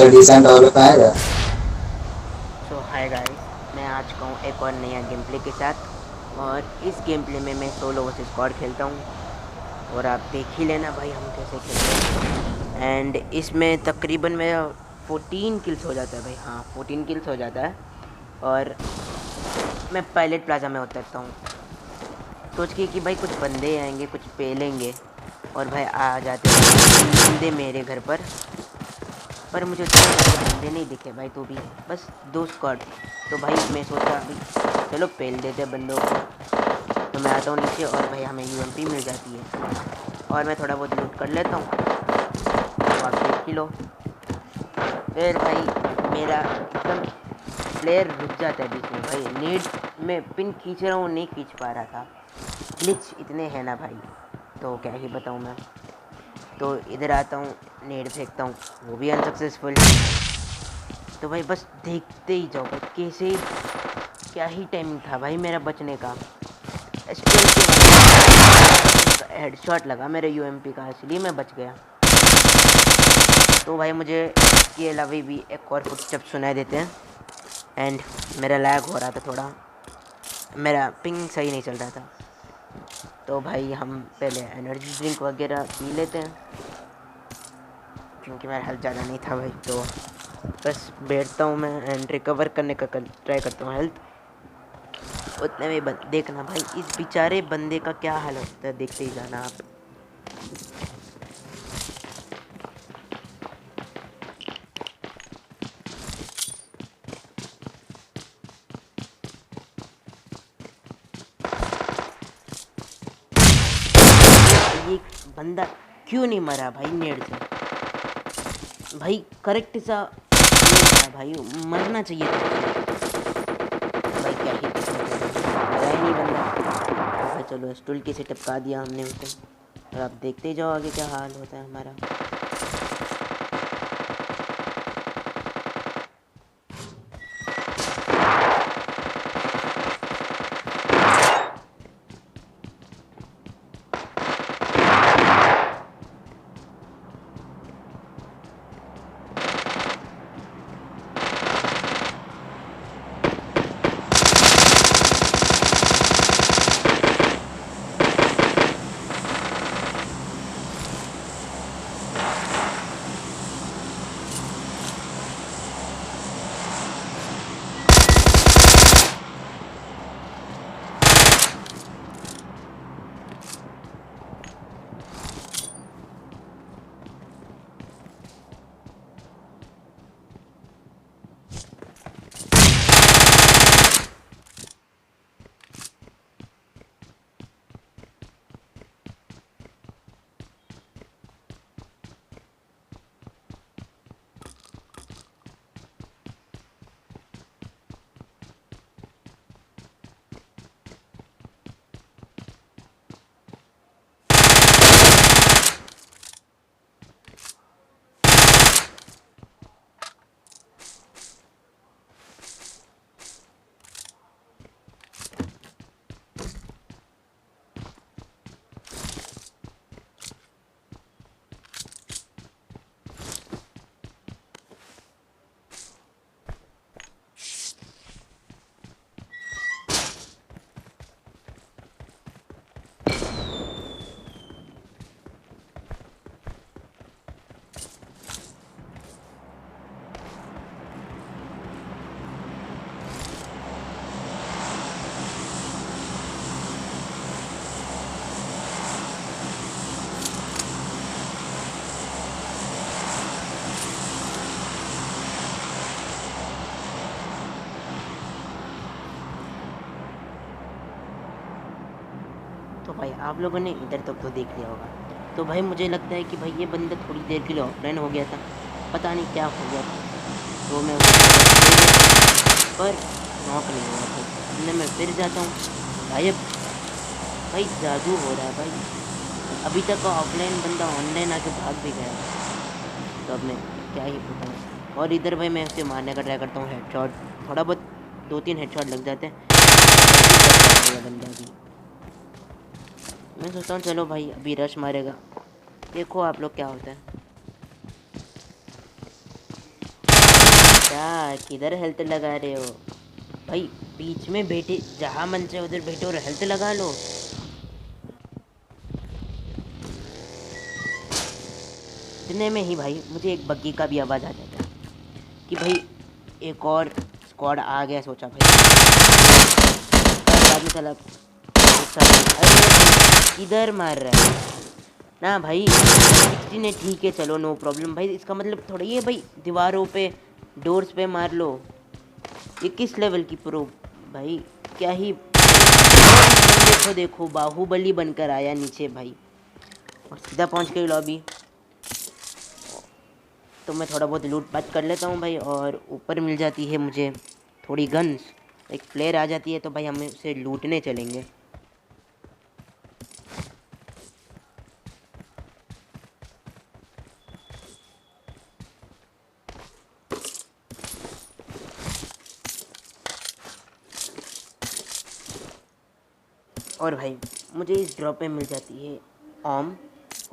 Decent वाले पे आएगा। सो हाय गाइस, मैं आ चुका हूँ एक और नया गेम प्ले के साथ। और इस गेम प्ले में मैं सोलो वर्सेस स्क्वाड खेलता हूँ। और आप देख ही लेना भाई हम कैसे खेलते हैं। एंड इसमें तकरीबन मेरा 14 किल्स हो जाता है भाई। हाँ, 14 किल्स हो जाता है। और मैं पायलट प्लाजा में उतरता हूँ सोच के कि भाई कुछ बंदे आएंगे, कुछ पेलेंगे। और भाई आ जाते भाई 3 बंदे मेरे घर पर मुझे उतने ज़्यादा बंदे नहीं दिखे भाई। तो भी बस 2 स्क्वाड। तो भाई मैं सोचा अभी चलो पेल देते बंदों को। तो मैं आता हूँ नीचे और भाई हमें यूएमपी मिल जाती है। और मैं थोड़ा बहुत लूट कर लेता हूँ। तो आप देख ही लो। फिर भाई मेरा एकदम प्लेयर रुक जाता है बीच में भाई। नीड में पिन खींच रहा हूँ, नहीं खींच पा रहा था। ग्लिच इतने हैं ना भाई, तो क्या ही बताऊँ मैं। तो इधर आता हूँ, नेड फेंकता हूँ, वो भी अनसक्सेसफुल। तो भाई बस देखते ही जाओ भाई कैसे। क्या ही टाइमिंग था भाई मेरा बचने का। स्टिल के बाद हेडशॉट लगा मेरे यूएमपी का, इसलिए मैं बच गया। तो भाई मुझे इसके अलावा भी एक और फुटस्टेप सुनाई देते हैं। एंड मेरा लैग हो रहा था थोड़ा, मेरा पिंग सही नहीं चल रहा था। तो भाई हम पहले एनर्जी ड्रिंक वगैरह पी लेते हैं, क्योंकि मेरा हेल्थ ज़्यादा नहीं था भाई। तो बस बैठता हूँ मैं एंड रिकवर करने का ट्राई करता हूँ हेल्थ। उतने में देखना भाई इस बेचारे बंदे का क्या हाल होता है, देखते ही जाना आप। ये बंदा क्यों नहीं मरा भाई नेड से? भाई करेक्ट सा नेड था भाई, मरना चाहिए था। भाई क्या ही किस्मत है भाई, मरा ही नहीं बंदा। तो भाई चलो स्टूल की से टपका दिया हमने उसे। और आप देखते ही जाओ आगे क्या हाल होता है हमारा। तो भाई आप लोगों ने इधर तक तो देख लिया होगा। तो भाई मुझे लगता है कि भाई ये बंदा थोड़ी देर के लिए ऑफलाइन हो गया था, पता नहीं क्या हो गया था। तो मैं उसे ले लेता हूँ, पर नॉक नहीं हुआ भाई। इतने मैं फिर जाता हूँ, गायब। भाई जादू हो रहा है भाई। अभी तक ऑफलाइन बंदा ऑनलाइन आके भाग भी गया। तो अब मैं क्या ही बताऊँ। और इधर भाई मैं उसे मारने का ट्राई करता हूँ, हेडशॉट थोड़ा बहुत 2-3 हेडशॉट लग जाते हैं। और फिर बच जाता है ये बंदा भी। मैं सोचता हूँ चलो भाई अभी रश मारेगा, देखो आप लोग क्या होता है। क्या किधर हेल्थ लगा रहे हो भाई? बीच में बैठे, जहाँ मन से उधर बैठो और हेल्थ लगा लो। इतने में ही भाई मुझे एक बग्गी का भी आवाज़ आ जाता है कि भाई एक और स्क्वाड आ गया। सोचा भाई बाद में चला, अरे किधर मार रहा है ना भाई? 16 है, ठीक है, चलो नो प्रॉब्लम भाई। इसका मतलब थोड़ा ये भाई दीवारों पे, डोर्स पे मार लो। ये किस लेवल की प्रो भाई, क्या ही। देखो देखो, बाहुबली बनकर आया नीचे भाई और सीधा पहुंच गई लॉबी। तो मैं थोड़ा बहुत लूट पाट कर लेता हूँ भाई, और ऊपर मिल जाती है मुझे थोड़ी गन्स। एक प्लेयर आ जाती है तो भाई हम उसे लूटने चलेंगे। और भाई मुझे इस ड्रॉप में मिल जाती है ऑम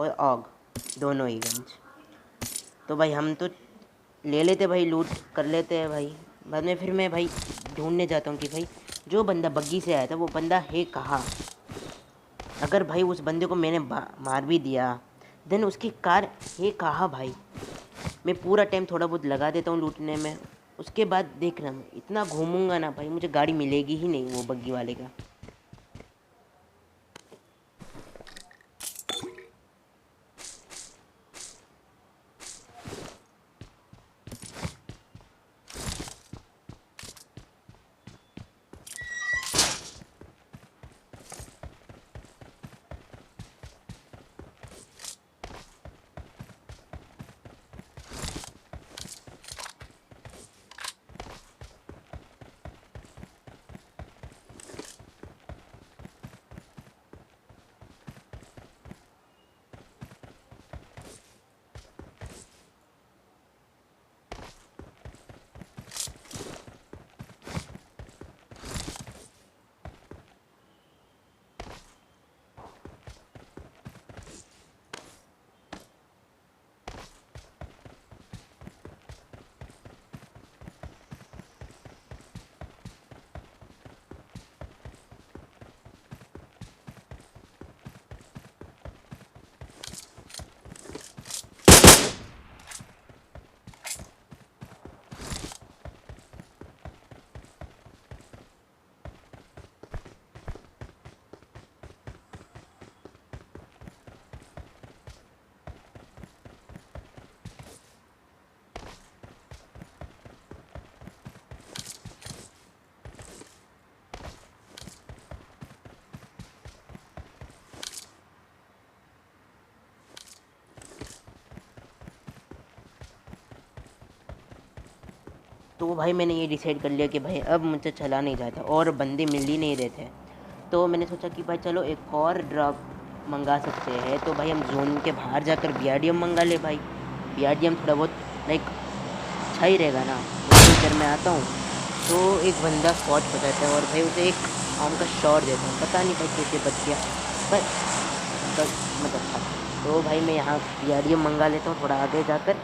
और ऑग, दोनों ही गन्स। तो भाई हम तो ले लेते भाई, लूट कर लेते हैं भाई। बाद में फिर मैं भाई ढूंढने जाता हूँ कि भाई जो बंदा बग्गी से आया था वो बंदा है कहाँ। अगर भाई उस बंदे को मैंने मार भी दिया, देन उसकी कार है कहाँ भाई? मैं पूरा टाइम थोड़ा बहुत लगा देता हूँ लूटने में, उसके बाद देख रहा हूँ इतना घूमूंगा ना भाई, मुझे गाड़ी मिलेगी ही नहीं वो बग्गी वाले का। तो भाई मैंने ये डिसाइड कर लिया कि भाई अब मुझसे चला नहीं जाता और बंदे मिल ही नहीं रहे थे। तो मैंने सोचा कि भाई चलो एक और ड्रॉप मंगा सकते हैं। तो भाई हम जोन के बाहर जाकर बीआरडीएम मंगा ले भाई। बीआरडीएम थोड़ा बहुत लाइक अच्छा ही रहेगा ना। इधर मैं आता हूँ तो एक बंदा स्पॉट पकड़ता है और भाई उसे एक आम का शॉट देता हूँ, पता नहीं भाई कैसे बच गया, पर मतलब था। तो भाई मैं यहाँ बीआरडीएम मंगा लेता हूँ थोड़ा आगे जाकर।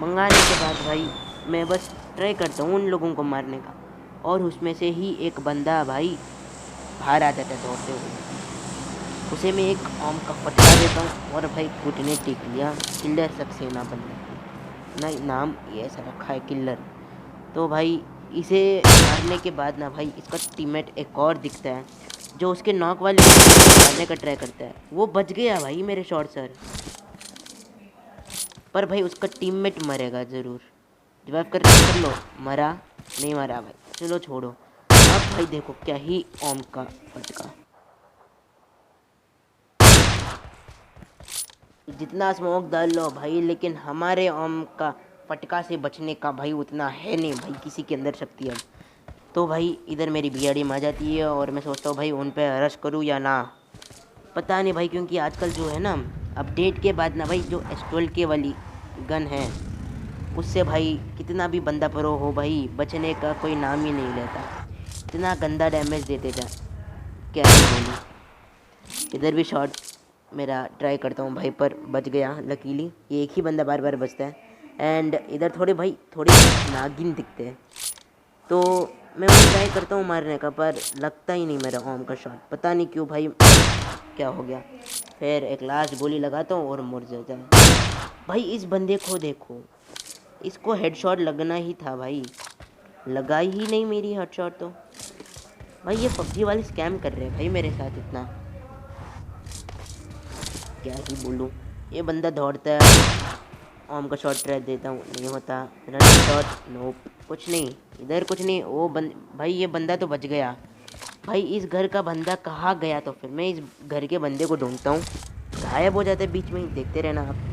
मंगाने के बाद भाई मैं बस ट्राई करता हूँ उन लोगों को मारने का, और उसमें से ही एक बंदा भाई बाहर आ जाता है दौड़ते हुए। उसे मैं एक आम का फटका देता हूँ और भाई घुटने टेक लिया। किलर सक्सेना बनने ना नाम ये ऐसा रखा है, किलर। तो भाई इसे मारने के बाद ना भाई इसका टीममेट एक और दिखता है जो उसके नॉक वाले मारने का ट्राई करता है। वो बच गया भाई मेरे शॉट सर, पर भाई उसका टीममेट मरेगा ज़रूर। रिवाइव कर लो, मरा नहीं मरा भाई, चलो छोड़ो। अब भाई देखो क्या ही ओम का फटका, जितना स्मोक डाल लो भाई, लेकिन हमारे ओम का फटका से बचने का भाई उतना है नहीं भाई किसी के अंदर शक्ति अब। तो भाई इधर मेरी बीआरडी आ जाती है और मैं सोचता हूँ भाई उन पे रश करूँ या ना, पता नहीं भाई, क्योंकि आजकल जो है ना अपडेट के बाद ना भाई जो S12 के वाली गन है उससे भाई कितना भी बंदा प्रो हो भाई बचने का कोई नाम ही नहीं लेता। इतना गंदा डैमेज देते जा, क्या ही बोलूं। इधर भी शॉट मेरा ट्राई करता हूँ भाई, पर बच गया लकीली। ये एक ही बंदा बार बार बचता है। एंड इधर थोड़े नागिन दिखते हैं, तो मैं वो ट्राई करता हूँ मारने का, पर लगता ही नहीं मेरा ओम का शॉट, पता नहीं क्यों भाई, क्या हो गया। फिर एक लास्ट गोली लगाता हूँ और मर जाता है। भाई इस बंदे को देखो, इसको हेडशॉट लगना ही था भाई, लगा ही नहीं मेरी हेडशॉट। तो भाई ये पबजी वाले स्कैम कर रहे हैं भाई मेरे साथ, इतना क्या ही बोलूँ। ये बंदा दौड़ता है, ओम का शॉट ट्राई देता हूँ, नहीं होता, रनिंग शॉट, नो, कुछ नहीं, इधर कुछ नहीं। भाई ये बंदा तो बच गया। भाई इस घर का बंदा कहाँ गया? तो फिर मैं इस घर के बंदे को ढूंढता हूँ, गायब हो जाते बीच में ही, देखते रहना आप।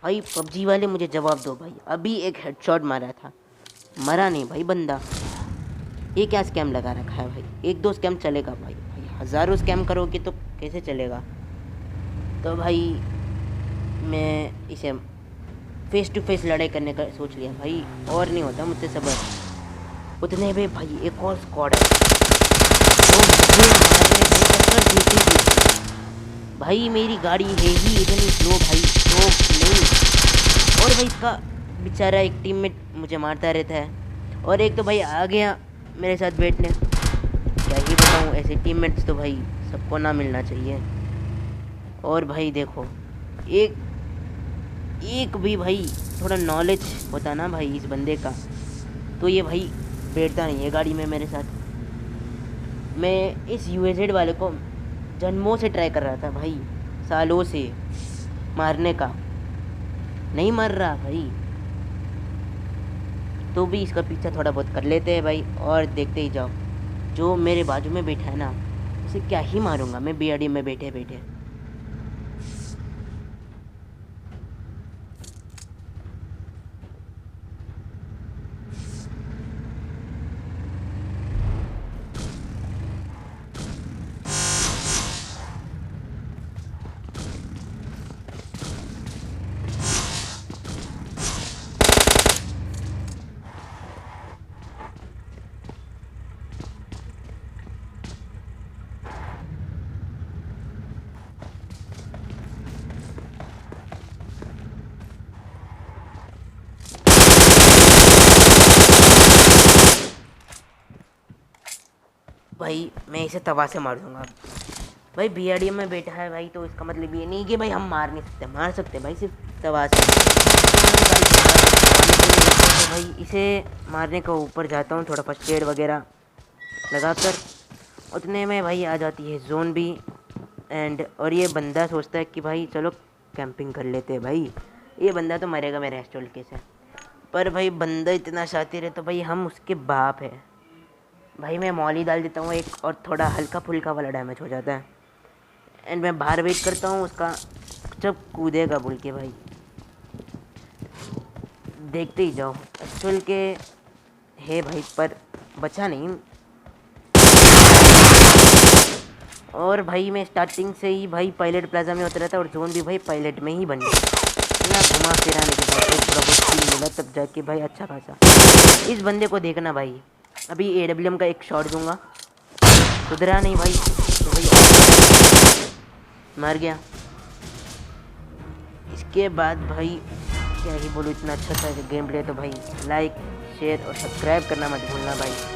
भाई पबजी वाले मुझे जवाब दो भाई, अभी एक हेडशॉट मारा था, मरा नहीं भाई बंदा। ये क्या स्कैम लगा रखा है भाई? एक दो स्कैम चलेगा भाई, हज़ारों स्कैम करोगे तो कैसे चलेगा? तो भाई मैं इसे फेस टू फेस लड़ाई करने का सोच लिया भाई, और नहीं होता मुझसे सबर। उतने में भाई एक और स्क्वाड है, तो मुझे मारने की टक्कर देती थी। भाई मेरी गाड़ी है ही इतनी स्लो भाई, स्लो नहीं। और भाई इसका बेचारा एक टीममेट मुझे मारता रहता है, और एक तो भाई आ गया मेरे साथ बैठने। क्या ही बताऊँ, ऐसे टीममेट्स तो भाई सबको ना मिलना चाहिए। और भाई देखो, एक एक भी भाई थोड़ा नॉलेज होता ना भाई इस बंदे का, तो ये भाई बैठता नहीं है गाड़ी में मेरे साथ। मैं इस यूएजेड वाले को जन्मों से ट्राई कर रहा था भाई, सालों से मारने का, नहीं मर रहा भाई। तो भी इसका पीछा थोड़ा बहुत कर लेते हैं भाई, और देखते ही जाओ, जो मेरे बाजू में बैठा है ना, उसे क्या ही मारूंगा मैं बीआरडी में बैठे बैठे। भाई मैं इसे तवा से मार दूंगा। भाई बीआरडी में बैठा है भाई, तो इसका मतलब ये नहीं कि भाई हम मार नहीं सकते, मार सकते भाई, सिर्फ तवा से। तो भाई इसे मारने का ऊपर जाता हूँ, थोड़ा फर्स्ट एड वगैरह लगाकर। उतने में भाई आ जाती है जोन भी, एंड और ये बंदा सोचता है कि भाई चलो कैंपिंग कर लेते हैं भाई। ये बंदा तो मरेगा मेरे हेस्टोल के से, पर भाई बंदा इतना शातिर है तो भाई हम उसके बाप है। भाई मैं मॉली डाल देता हूँ एक, और थोड़ा हल्का फुल्का वाला डैमेज हो जाता है। एंड मैं बाहर वेट करता हूँ उसका जब कूदेगा बोल के भाई, देखते ही जाओ। एक्चुअल के है भाई, पर बचा नहीं। और भाई मैं स्टार्टिंग से ही भाई पायलट प्लाजा में उतरा था, और जोन भी भाई पायलट में ही बन गया। इतना घुमा फिराने के बाद थोड़ा बहुत फील मिला, तब जाके भाई अच्छा खासा। इस बंदे को देखना भाई, अभी AWM का एक शॉट दूंगा, सुधरा नहीं भाई, तो भाई मर गया। इसके बाद भाई क्या ही बोलूँ, इतना अच्छा था गेम प्ले। तो भाई लाइक शेयर और सब्सक्राइब करना मत भूलना भाई।